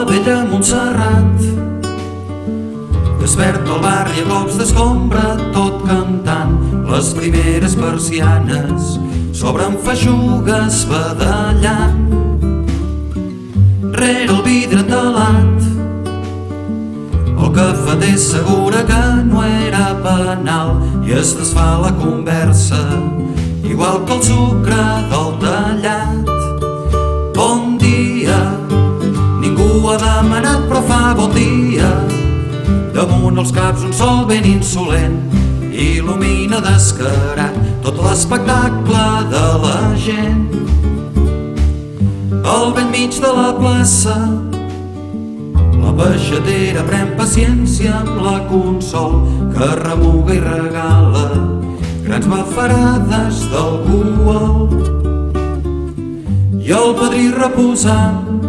la vella Montserrat. Desperta el barri a cops d'escombra, tot cantant les primeres persianes s'obren feixugues badallant. Rere el vidre talat el cafeter assegura que no era penal i es desfà la conversa igual que el sucre del tallat. Bon dia, ningú ha demanat però fa bon dia. Damunt els caps un sol ben insolent il·lumina descarat tot l'espectacle de la gent. Al vell mig de la plaça la peixatera pren paciència amb la Consol, que remuga i regala grans bafarades d'alcohol. I el padrí reposant,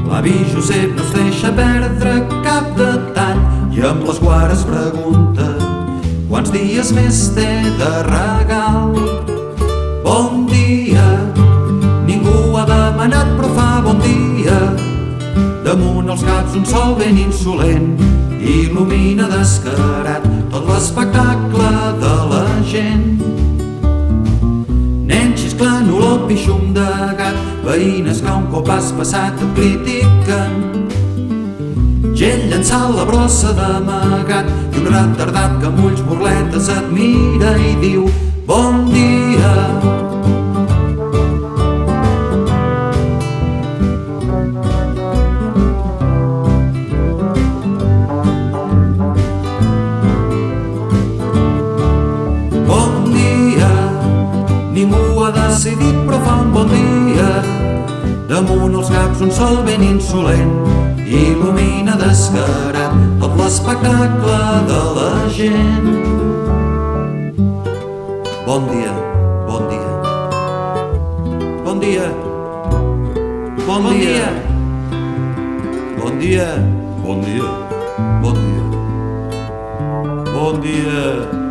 l'avi Josep no es deixa perdre cap detall i amb les guares pregunta quants dies més té de regal. Bon dia, ningú ha demanat però fa bon dia. Damunt els caps un sol ben insolent il·lumina descarat tot l'espectacle de la gent. Nens xisclant olor pixum de gat, veïnes que un cop has passat et critiquen. Gent llançant la brossa d'amagat i un retardat que amb ulls burletes et mira i diu bon dia. Ningú ha decidit però fa un bon dia. Damunt els caps un sol ben insolent il·lumina descarat tot l'espectacle de la gent. Bon dia, bon dia. Bon dia. Bon dia. Bon dia. Bon dia. Bon dia. Bon dia.